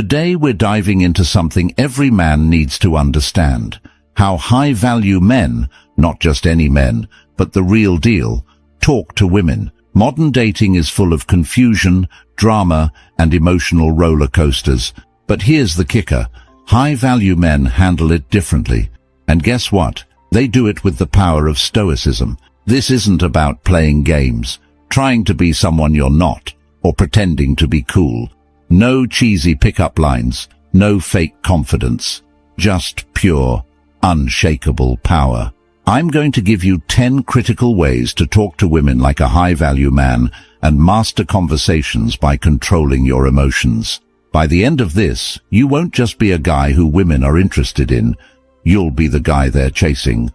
Today we're diving into something every man needs to understand: how high-value men, not just any men, but the real deal, talk to women. Modern dating is full of confusion, drama, and emotional roller coasters. But here's the kicker: high-value men handle it differently. And guess what? They do it with the power of Stoicism. This isn't about playing games, trying to be someone you're not, or pretending to be cool. No cheesy pickup lines, no fake confidence, just pure, unshakable power. I'm going to give you 10 critical ways to talk to women like a high-value man and master conversations by controlling your emotions. By the end of this, you won't just be a guy who women are interested in, you'll be the guy they're chasing.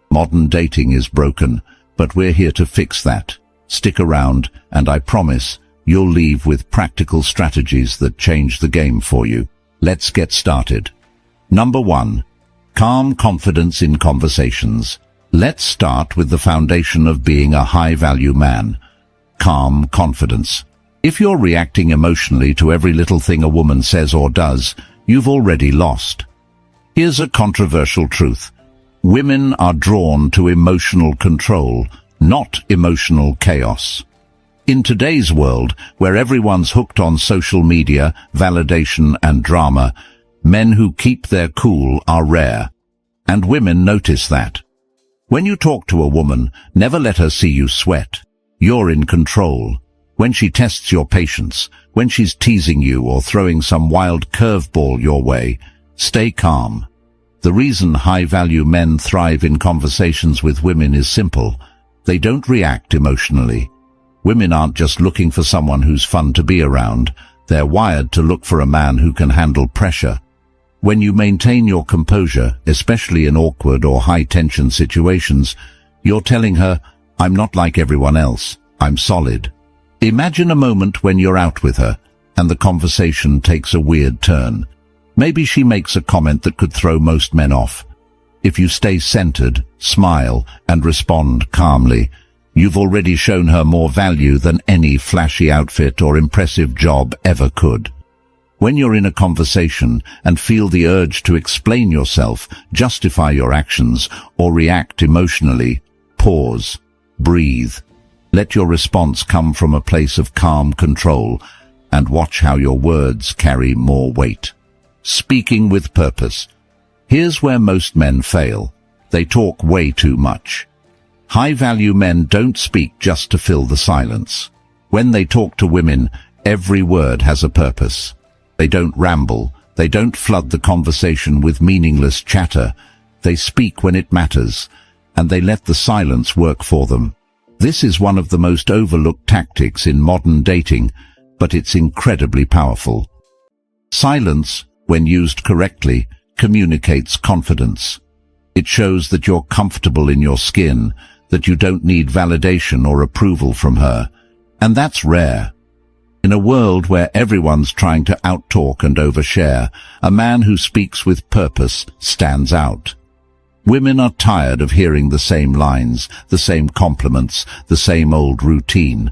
Modern dating is broken, but we're here to fix that. Stick around, and I promise you'll leave with practical strategies that change the game for you. Let's get started. Number 1. Calm confidence in conversations. Let's start with the foundation of being a high-value man: calm confidence. If you're reacting emotionally to every little thing a woman says or does, you've already lost. Here's a controversial truth: women are drawn to emotional control, not emotional chaos. In today's world, where everyone's hooked on social media, validation, and drama, men who keep their cool are rare. And women notice that. When you talk to a woman, never let her see you sweat. You're in control. When she tests your patience, when she's teasing you or throwing some wild curveball your way, stay calm. The reason high-value men thrive in conversations with women is simple: they don't react emotionally. Women aren't just looking for someone who's fun to be around. They're wired to look for a man who can handle pressure. When you maintain your composure, especially in awkward or high-tension situations, you're telling her, "I'm not like everyone else. I'm solid." Imagine a moment when you're out with her, and the conversation takes a weird turn. Maybe she makes a comment that could throw most men off. If you stay centered, smile, and respond calmly, you've already shown her more value than any flashy outfit or impressive job ever could. When you're in a conversation and feel the urge to explain yourself, justify your actions, or react emotionally, pause, breathe. Let your response come from a place of calm control, and watch how your words carry more weight. Speaking with purpose. Here's where most men fail. They talk way too much. High-value men don't speak just to fill the silence. When they talk to women, every word has a purpose. They don't ramble. They don't flood the conversation with meaningless chatter. They speak when it matters, and they let the silence work for them. This is one of the most overlooked tactics in modern dating, but it's incredibly powerful. Silence, when used correctly, communicates confidence. It shows that you're comfortable in your skin, that you don't need validation or approval from her. And that's rare. In a world where everyone's trying to outtalk and overshare, a man who speaks with purpose stands out. Women are tired of hearing the same lines, the same compliments, the same old routine.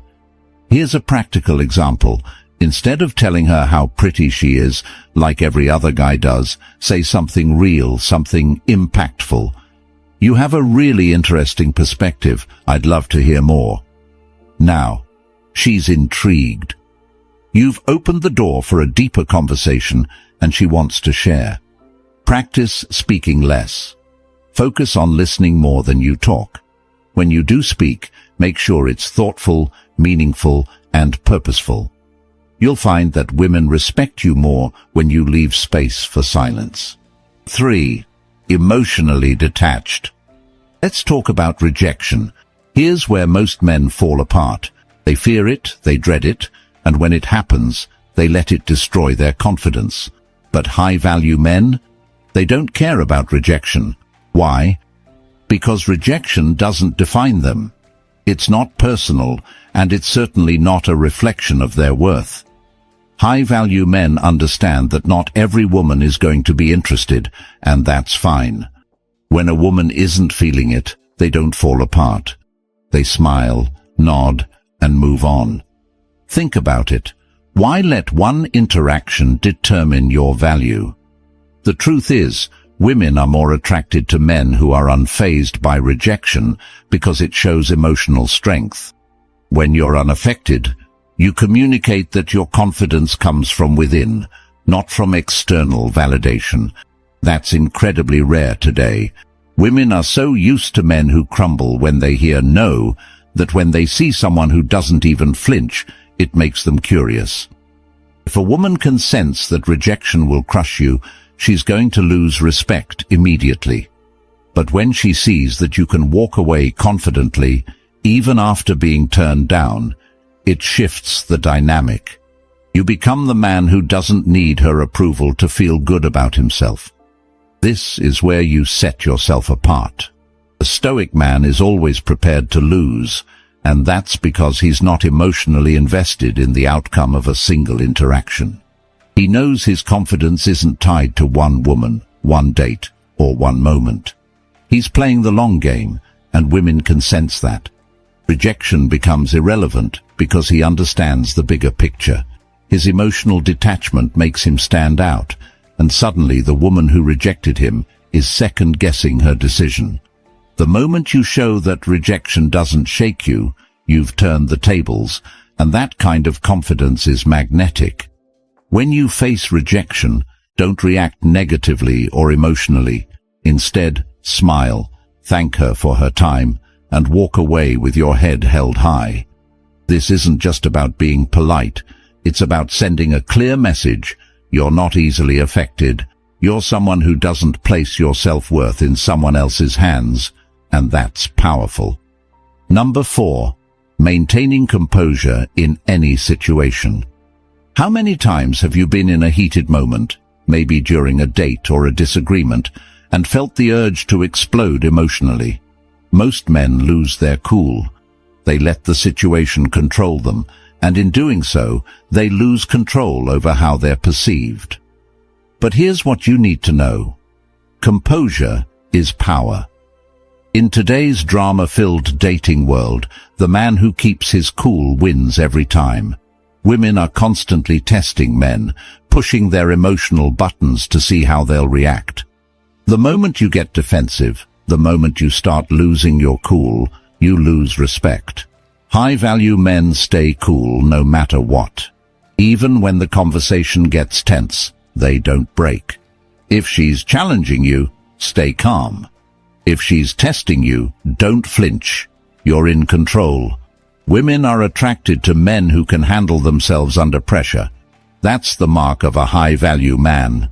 Here's a practical example. Instead of telling her how pretty she is, like every other guy does, say something real, something impactful. "You have a really interesting perspective. I'd love to hear more." Now, she's intrigued. You've opened the door for a deeper conversation, and she wants to share. Practice speaking less. Focus on listening more than you talk. When you do speak, make sure it's thoughtful, meaningful, and purposeful. You'll find that women respect you more when you leave space for silence. 3. Emotionally detached. Let's talk about rejection. Here's where most men fall apart. They fear it, they dread it, and when it happens, they let it destroy their confidence. But high-value men? They don't care about rejection. Why? Because rejection doesn't define them. It's not personal, and it's certainly not a reflection of their worth. High-value men understand that not every woman is going to be interested, and that's fine. When a woman isn't feeling it, they don't fall apart. They smile, nod, and move on. Think about it. Why let one interaction determine your value? The truth is, women are more attracted to men who are unfazed by rejection because it shows emotional strength. When you're unaffected, you communicate that your confidence comes from within, not from external validation. That's incredibly rare today. Women are so used to men who crumble when they hear no, that when they see someone who doesn't even flinch, it makes them curious. If a woman can sense that rejection will crush you, she's going to lose respect immediately. But when she sees that you can walk away confidently, even after being turned down, it shifts the dynamic. You become the man who doesn't need her approval to feel good about himself. This is where you set yourself apart. A Stoic man is always prepared to lose, and that's because he's not emotionally invested in the outcome of a single interaction. He knows his confidence isn't tied to one woman, one date, or one moment. He's playing the long game, and women can sense that. Rejection becomes irrelevant because he understands the bigger picture. His emotional detachment makes him stand out, and suddenly the woman who rejected him is second-guessing her decision. The moment you show that rejection doesn't shake you, you've turned the tables, and that kind of confidence is magnetic. When you face rejection, don't react negatively or emotionally. Instead, smile, thank her for her time, and walk away with your head held high. This isn't just about being polite, it's about sending a clear message. You're not easily affected. You're someone who doesn't place your self-worth in someone else's hands, and that's powerful. Number 4. Maintaining composure in any situation. How many times have you been in a heated moment, maybe during a date or a disagreement, and felt the urge to explode emotionally? Most men lose their cool. They let the situation control them, and in doing so, they lose control over how they're perceived. But here's what you need to know. Composure is power. In today's drama-filled dating world, the man who keeps his cool wins every time. Women are constantly testing men, pushing their emotional buttons to see how they'll react. The moment you get defensive, the moment you start losing your cool, you lose respect. High-value men stay cool no matter what. Even when the conversation gets tense, they don't break. If she's challenging you, stay calm. If she's testing you, don't flinch. You're in control. Women are attracted to men who can handle themselves under pressure. That's the mark of a high-value man.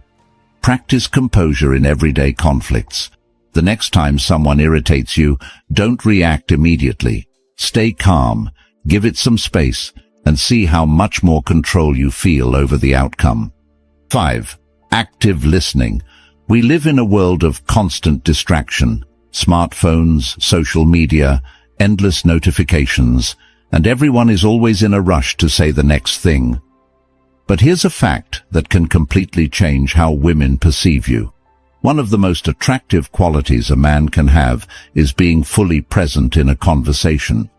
Practice composure in everyday conflicts. The next time someone irritates you, don't react immediately. Stay calm, give it some space, and see how much more control you feel over the outcome. 5. Active listening. We live in a world of constant distraction. Smartphones, social media, endless notifications, and everyone is always in a rush to say the next thing. But here's a fact that can completely change how women perceive you. One of the most attractive qualities a man can have is being fully present in a conversation.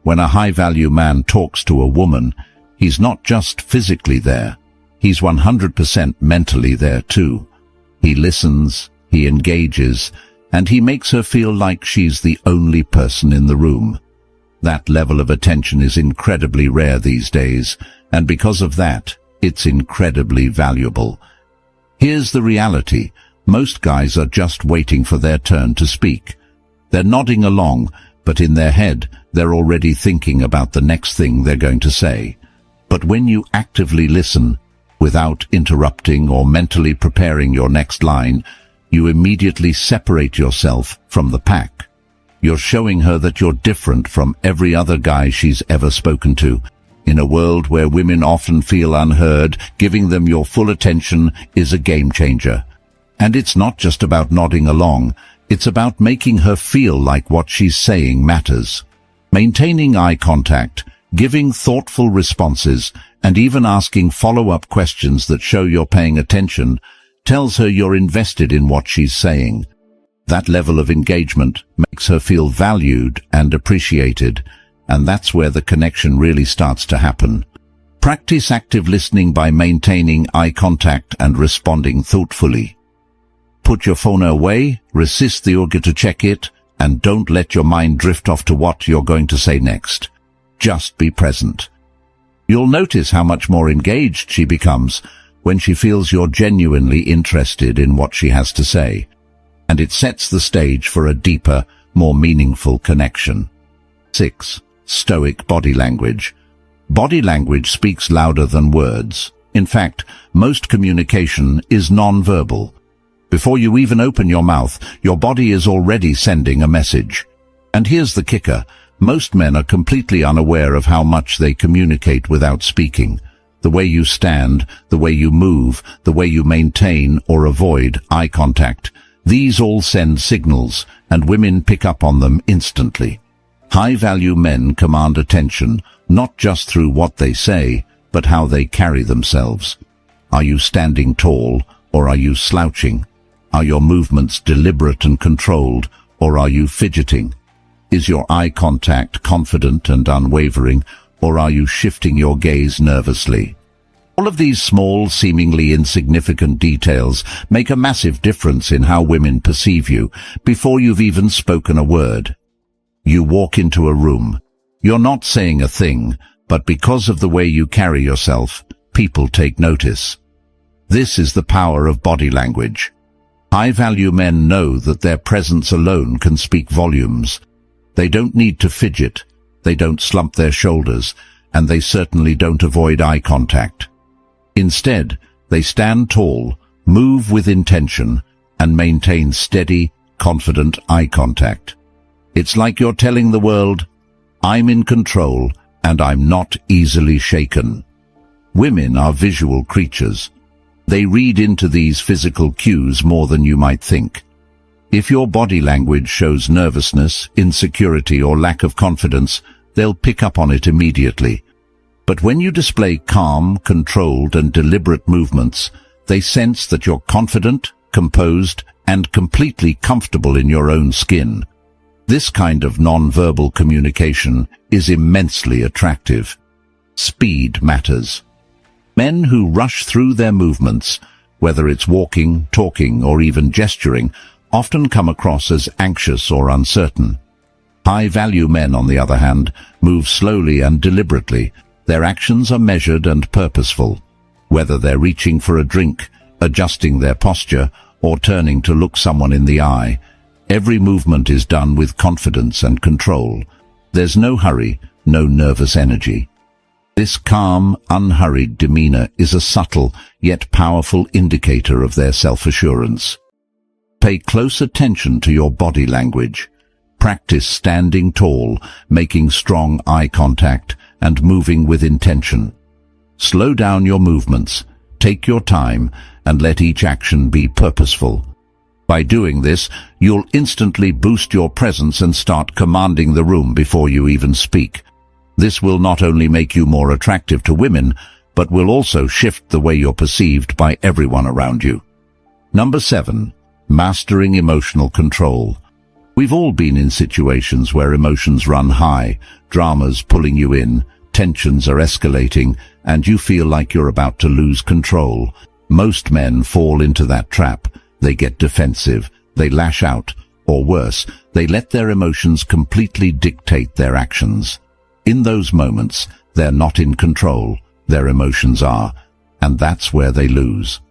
When a high-value man talks to a woman, he's not just physically there, he's 100% mentally there too. He listens, he engages, and he makes her feel like she's the only person in the room. That level of attention is incredibly rare these days, and because of that, it's incredibly valuable. Here's the reality. Most guys are just waiting for their turn to speak. They're nodding along, but in their head, they're already thinking about the next thing they're going to say. But when you actively listen, without interrupting or mentally preparing your next line, you immediately separate yourself from the pack. You're showing her that you're different from every other guy she's ever spoken to. In a world where women often feel unheard, giving them your full attention is a game changer. And it's not just about nodding along, it's about making her feel like what she's saying matters. Maintaining eye contact, giving thoughtful responses, and even asking follow-up questions that show you're paying attention tells her you're invested in what she's saying. That level of engagement makes her feel valued and appreciated, and that's where the connection really starts to happen. Practice active listening by maintaining eye contact and responding thoughtfully. Put your phone away, resist the urge to check it, and don't let your mind drift off to what you're going to say next. Just be present. You'll notice how much more engaged she becomes when she feels you're genuinely interested in what she has to say, and it sets the stage for a deeper, more meaningful connection. 6. Stoic body language. Body language speaks louder than words. In fact, most communication is non-verbal. Before you even open your mouth, your body is already sending a message. And here's the kicker. Most men are completely unaware of how much they communicate without speaking. The way you stand, the way you move, the way you maintain or avoid eye contact. These all send signals, and women pick up on them instantly. High-value men command attention, not just through what they say, but how they carry themselves. Are you standing tall, or are you slouching? Are your movements deliberate and controlled, or are you fidgeting? Is your eye contact confident and unwavering, or are you shifting your gaze nervously? All of these small, seemingly insignificant details make a massive difference in how women perceive you before you've even spoken a word. You walk into a room. You're not saying a thing, but because of the way you carry yourself, people take notice. This is the power of body language. High-value men know that their presence alone can speak volumes. They don't need to fidget, they don't slump their shoulders, and they certainly don't avoid eye contact. Instead, they stand tall, move with intention, and maintain steady, confident eye contact. It's like you're telling the world, I'm in control, and I'm not easily shaken. Women are visual creatures. They read into these physical cues more than you might think. If your body language shows nervousness, insecurity, or lack of confidence, they'll pick up on it immediately. But when you display calm, controlled, and deliberate movements, they sense that you're confident, composed, and completely comfortable in your own skin. This kind of non-verbal communication is immensely attractive. Speed matters. Men who rush through their movements, whether it's walking, talking, or even gesturing, often come across as anxious or uncertain. High-value men, on the other hand, move slowly and deliberately. Their actions are measured and purposeful. Whether they're reaching for a drink, adjusting their posture, or turning to look someone in the eye, every movement is done with confidence and control. There's no hurry, no nervous energy. This calm, unhurried demeanor is a subtle yet powerful indicator of their self-assurance. Pay close attention to your body language. Practice standing tall, making strong eye contact, and moving with intention. Slow down your movements, take your time, and let each action be purposeful. By doing this, you'll instantly boost your presence and start commanding the room before you even speak. This will not only make you more attractive to women, but will also shift the way you're perceived by everyone around you. Number 7. Mastering emotional control. We've all been in situations where emotions run high, dramas pulling you in, tensions are escalating, and you feel like you're about to lose control. Most men fall into that trap. They get defensive, they lash out, or worse, they let their emotions completely dictate their actions. In those moments, they're not in control, their emotions are, and that's where they lose.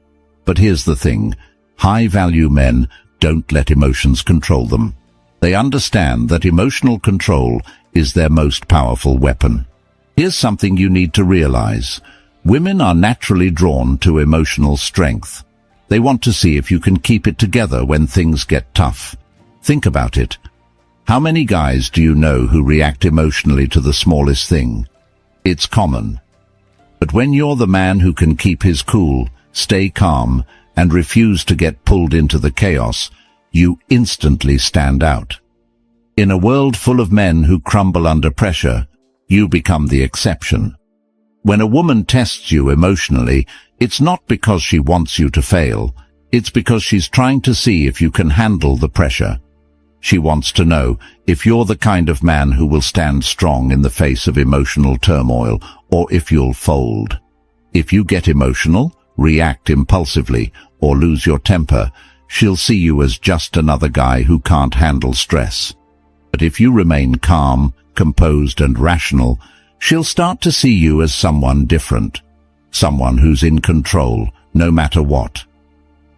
But here's the thing, high-value men don't let emotions control them. They understand that emotional control is their most powerful weapon. Here's something you need to realize. Women are naturally drawn to emotional strength. They want to see if you can keep it together when things get tough. Think about it. How many guys do you know who react emotionally to the smallest thing? It's common. But when you're the man who can keep his cool, stay calm, and refuse to get pulled into the chaos, you instantly stand out. In a world full of men who crumble under pressure, you become the exception. When a woman tests you emotionally, it's not because she wants you to fail. It's because she's trying to see if you can handle the pressure. She wants to know if you're the kind of man who will stand strong in the face of emotional turmoil, or if you'll fold. If you get emotional, react impulsively, or lose your temper, she'll see you as just another guy who can't handle stress. But if you remain calm, composed and rational, she'll start to see you as someone different, someone who's in control, no matter what.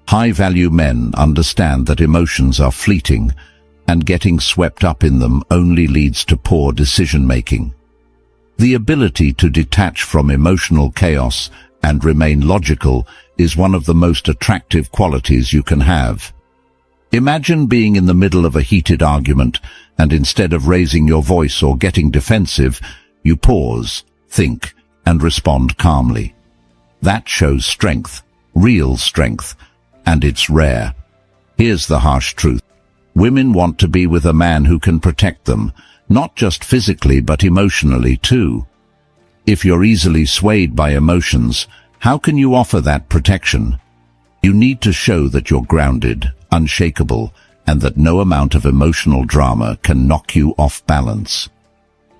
High-value men understand that emotions are fleeting, and getting swept up in them only leads to poor decision-making. The ability to detach from emotional chaos and remain logical is one of the most attractive qualities you can have. Imagine being in the middle of a heated argument, and instead of raising your voice or getting defensive, you pause, think, and respond calmly. That shows strength, real strength, and it's rare. Here's the harsh truth. Women want to be with a man who can protect them, not just physically but emotionally too. If you're easily swayed by emotions, how can you offer that protection? You need to show that you're grounded, unshakable, and that no amount of emotional drama can knock you off balance.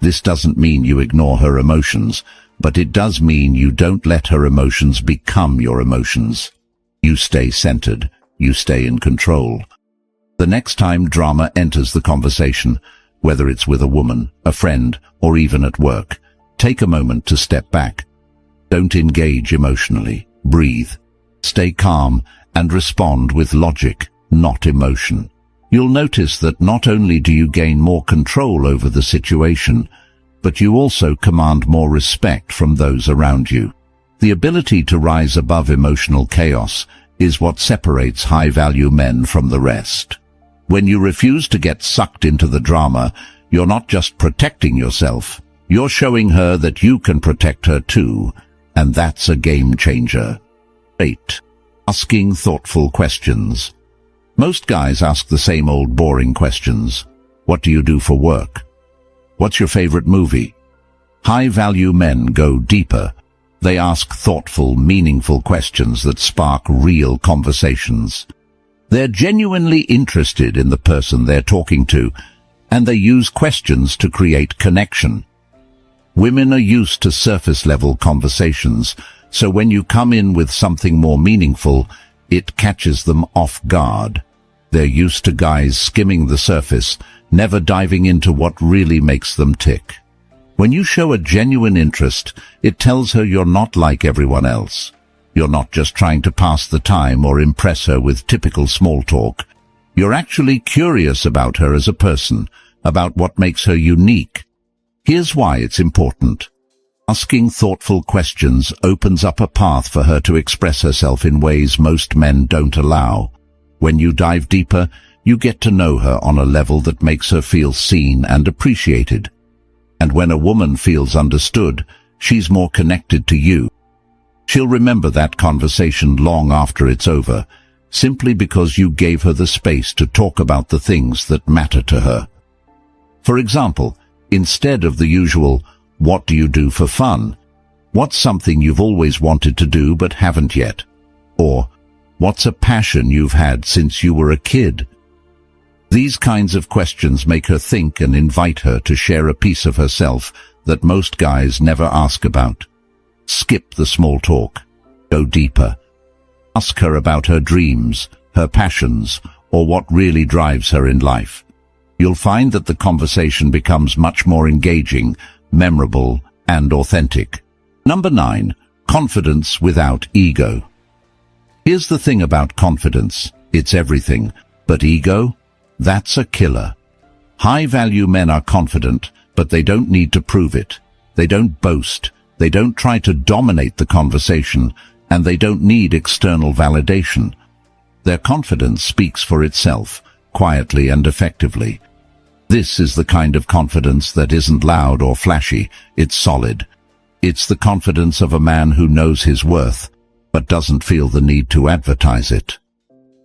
This doesn't mean you ignore her emotions, but it does mean you don't let her emotions become your emotions. You stay centered, you stay in control. The next time drama enters the conversation, whether it's with a woman, a friend, or even at work, take a moment to step back. Don't engage emotionally. Breathe. Stay calm and respond with logic, not emotion. You'll notice that not only do you gain more control over the situation, but you also command more respect from those around you. The ability to rise above emotional chaos is what separates high-value men from the rest. When you refuse to get sucked into the drama, you're not just protecting yourself, you're showing her that you can protect her too, and that's a game changer. 8. Asking thoughtful questions. Most guys ask the same old boring questions. What do you do for work? What's your favorite movie? High-value men go deeper. They ask thoughtful, meaningful questions that spark real conversations. They're genuinely interested in the person they're talking to, and they use questions to create connection. Women are used to surface-level conversations, so when you come in with something more meaningful, it catches them off guard. They're used to guys skimming the surface, never diving into what really makes them tick. When you show a genuine interest, it tells her you're not like everyone else. You're not just trying to pass the time or impress her with typical small talk. You're actually curious about her as a person, about what makes her unique. Here's why it's important. Asking thoughtful questions opens up a path for her to express herself in ways most men don't allow. When you dive deeper, you get to know her on a level that makes her feel seen and appreciated. And when a woman feels understood, she's more connected to you. She'll remember that conversation long after it's over, simply because you gave her the space to talk about the things that matter to her. For example, instead of the usual, "What do you do for fun?" "What's something you've always wanted to do but haven't yet?" Or, "What's a passion you've had since you were a kid?" These kinds of questions make her think and invite her to share a piece of herself that most guys never ask about. Skip the small talk. Go deeper. Ask her about her dreams, her passions, or what really drives her in life. You'll find that the conversation becomes much more engaging, memorable, and authentic. Number 9. Confidence without ego. Here's the thing about confidence. It's everything. But ego? That's a killer. High-value men are confident, but they don't need to prove it. They don't boast. They don't try to dominate the conversation, and they don't need external validation. Their confidence speaks for itself, quietly and effectively. This is the kind of confidence that isn't loud or flashy, it's solid. It's the confidence of a man who knows his worth, but doesn't feel the need to advertise it.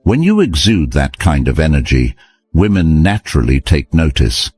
When you exude that kind of energy, women naturally take notice.